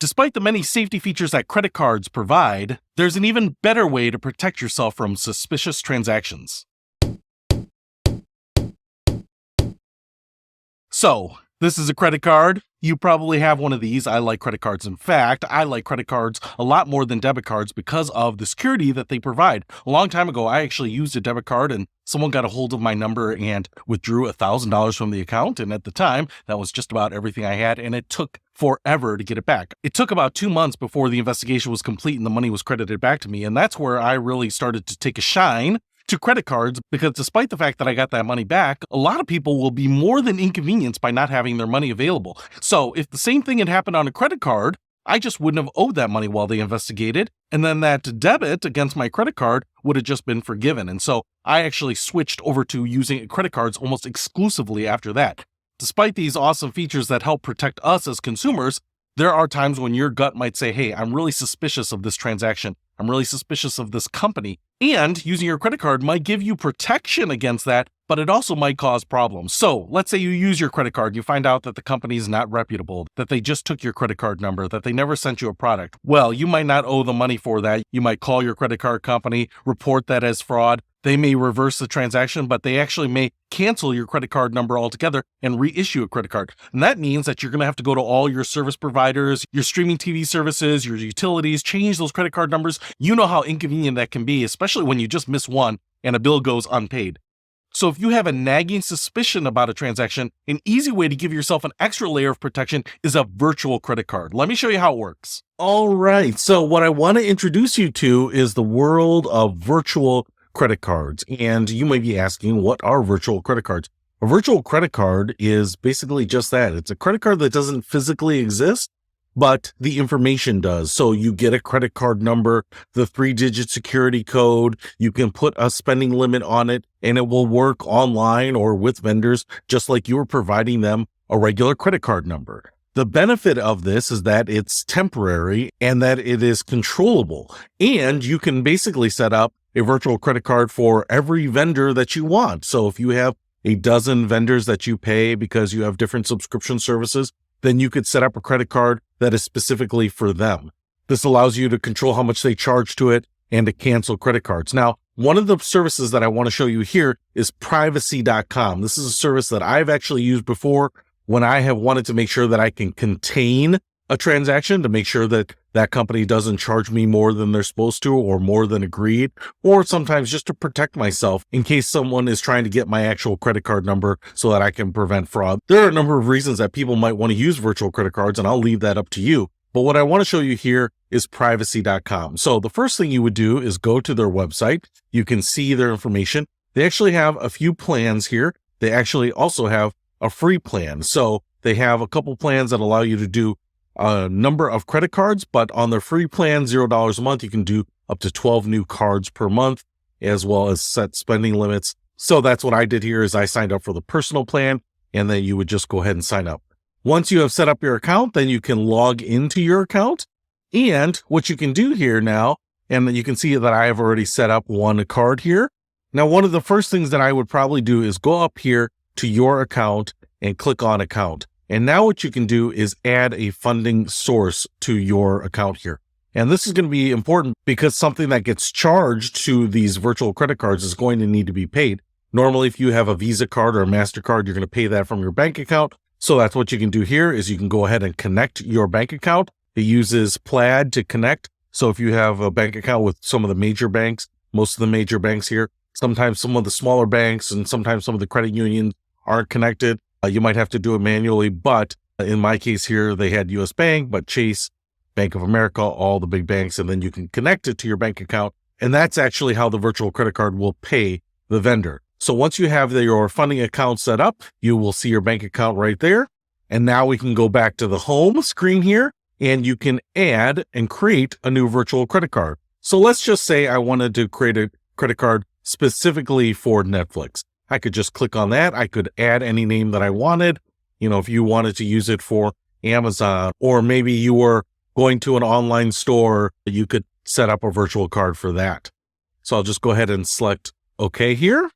Despite the many safety features that credit cards provide, there's an even better way to protect yourself from suspicious transactions. So, this is a credit card. You probably have one of these. I like credit cards. In fact, I like credit cards a lot more than debit cards because of the security that they provide. A long time ago, I actually used a debit card and someone got a hold of my number and withdrew $1,000 from the account. And at the time, that was just about everything I had. And it took forever to get it back. It took about 2 months before the investigation was complete and the money was credited back to me. And that's where I really started to take a shine to credit cards, because despite the fact that I got that money back, a lot of people will be more than inconvenienced by not having their money available. So if the same thing had happened on a credit card, I just wouldn't have owed that money while they investigated, and then that debit against my credit card would have just been forgiven. And so I actually switched over to using credit cards almost exclusively after that. Despite these awesome features that help protect us as consumers, there are times when your gut might say, hey, I'm really suspicious of this transaction. I'm really suspicious of this company. And using your credit card might give you protection against that, but it also might cause problems. So let's say you use your credit card, you find out that the company is not reputable, that they just took your credit card number, that they never sent you a product. Well, you might not owe the money for that. You might call your credit card company, report that as fraud. They may reverse the transaction, but they actually may cancel your credit card number altogether and reissue a credit card. And that means that you're going to have to go to all your service providers, your streaming TV services, your utilities, change those credit card numbers. You know how inconvenient that can be, especially when you just miss one and a bill goes unpaid. So if you have a nagging suspicion about a transaction, an easy way to give yourself an extra layer of protection is a virtual credit card. Let me show you how it works. All right. So what I want to introduce you to is the world of virtual credit cards. And you may be asking, what are virtual credit cards? A virtual credit card is basically just that. It's a credit card that doesn't physically exist, but the information does. So you get a credit card number, the 3-digit security code, you can put a spending limit on it, and it will work online or with vendors, just like you were providing them a regular credit card number. The benefit of this is that it's temporary and that it is controllable. And you can basically set up a virtual credit card for every vendor that you want. So if you have a dozen vendors that you pay because you have different subscription services, then you could set up a credit card that is specifically for them. This allows you to control how much they charge to it and to cancel credit cards. Now, one of the services that I want to show you here is privacy.com. This is a service that I've actually used before when I have wanted to make sure that I can contain a transaction, to make sure that that company doesn't charge me more than they're supposed to or more than agreed, or sometimes just to protect myself in case someone is trying to get my actual credit card number so that I can prevent fraud. There are a number of reasons that people might want to use virtual credit cards, and I'll leave that up to you. But what I want to show you here is privacy.com. So the first thing you would do is go to their website. You can see their information. They actually have a few plans here. They actually also have a free plan. So they have a couple plans that allow you to do a number of credit cards, but on their free plan, $0 a month, you can do up to 12 new cards per month, as well as set spending limits. So that's what I did here is I signed up for the personal plan, and then you would just go ahead and sign up. Once you have set up your account, then you can log into your account. And what you can do here now, and you can see that I have already set up one card here. Now, one of the first things that I would probably do is go up here to your account and click on account. And now what you can do is add a funding source to your account here. And this is going to be important because something that gets charged to these virtual credit cards is going to need to be paid. Normally, if you have a Visa card or a MasterCard, you're going to pay that from your bank account. So that's what you can do here is you can go ahead and connect your bank account. It uses Plaid to connect. So if you have a bank account with some of the major banks, most of the major banks here, sometimes some of the smaller banks and sometimes some of the credit unions aren't connected. You might have to do it manually, but in my case here, they had US Bank, but Chase, Bank of America, all the big banks, and then you can connect it to your bank account. And that's actually how the virtual credit card will pay the vendor. So once you have your funding account set up, you will see your bank account right there. And now we can go back to the home screen here, and you can add and create a new virtual credit card. So let's just say I wanted to create a credit card specifically for Netflix. I could just click on that. I could add any name that I wanted. You know, if you wanted to use it for Amazon, or maybe you were going to an online store, you could set up a virtual card for that. So I'll just go ahead and select OK here.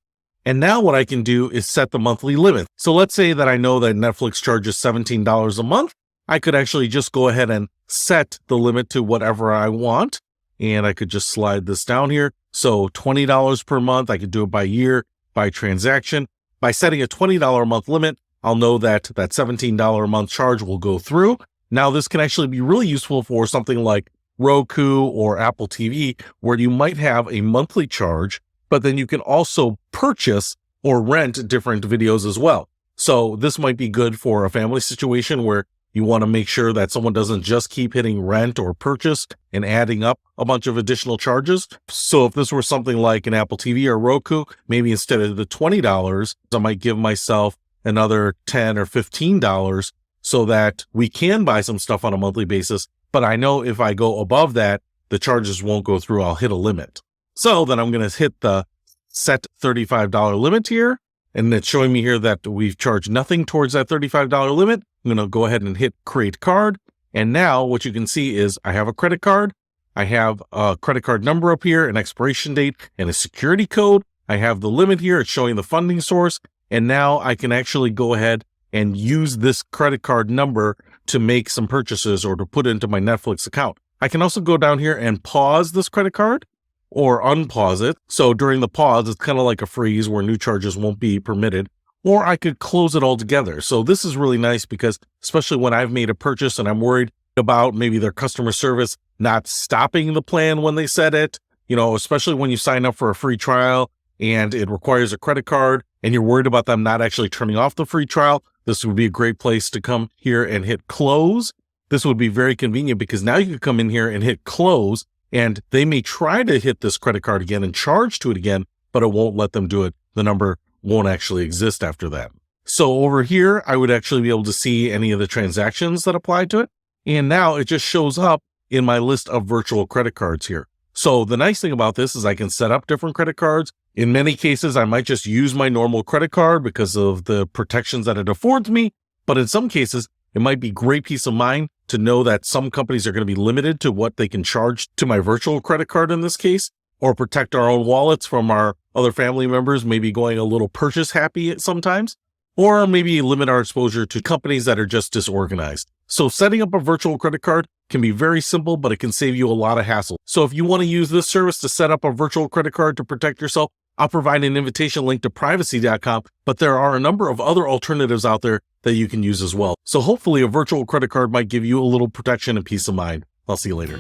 And now what I can do is set the monthly limit. So let's say that I know that Netflix charges $17 a month. I could actually just go ahead and set the limit to whatever I want. And I could just slide this down here. So $20 per month, I could do it by year, by transaction. By setting a $20 a month limit, I'll know that that $17 a month charge will go through. Now, this can actually be really useful for something like Roku or Apple TV, where you might have a monthly charge, but then you can also purchase or rent different videos as well. So this might be good for a family situation where you want to make sure that someone doesn't just keep hitting rent or purchase and adding up a bunch of additional charges. So if this were something like an Apple TV or Roku, maybe instead of the $20, I might give myself another $10 or $15 so that we can buy some stuff on a monthly basis. But I know if I go above that, the charges won't go through. I'll hit a limit. So then I'm going to hit the set $35 limit here. And it's showing me here that we've charged nothing towards that $35 limit. I'm going to go ahead and hit create card. And now what you can see is I have a credit card. I have a credit card number up here, an expiration date, and a security code. I have the limit here. It's showing the funding source. And now I can actually go ahead and use this credit card number to make some purchases or to put into my Netflix account. I can also go down here and pause this credit card or unpause it. So during the pause, it's kind of like a freeze where new charges won't be permitted, or I could close it altogether. So this is really nice because especially when I've made a purchase and I'm worried about maybe their customer service not stopping the plan when they set it, especially when you sign up for a free trial and it requires a credit card and you're worried about them not actually turning off the free trial, this would be a great place to come here and hit close. This would be very convenient because now you can come in here and hit close, and they may try to hit this credit card again and charge to it again, but it won't let them do it. The number won't actually exist after that. So over here, I would actually be able to see any of the transactions that apply to it. And now it just shows up in my list of virtual credit cards here. So the nice thing about this is I can set up different credit cards. In many cases, I might just use my normal credit card because of the protections that it affords me. But in some cases, it might be great peace of mind to know that some companies are going to be limited to what they can charge to my virtual credit card in this case, or protect our own wallets from our other family members, maybe going a little purchase happy sometimes, or maybe limit our exposure to companies that are just disorganized. So setting up a virtual credit card can be very simple, but it can save you a lot of hassle. So if you want to use this service to set up a virtual credit card to protect yourself, I'll provide an invitation link to privacy.com, but there are a number of other alternatives out there that you can use as well. So hopefully a virtual credit card might give you a little protection and peace of mind. I'll see you later.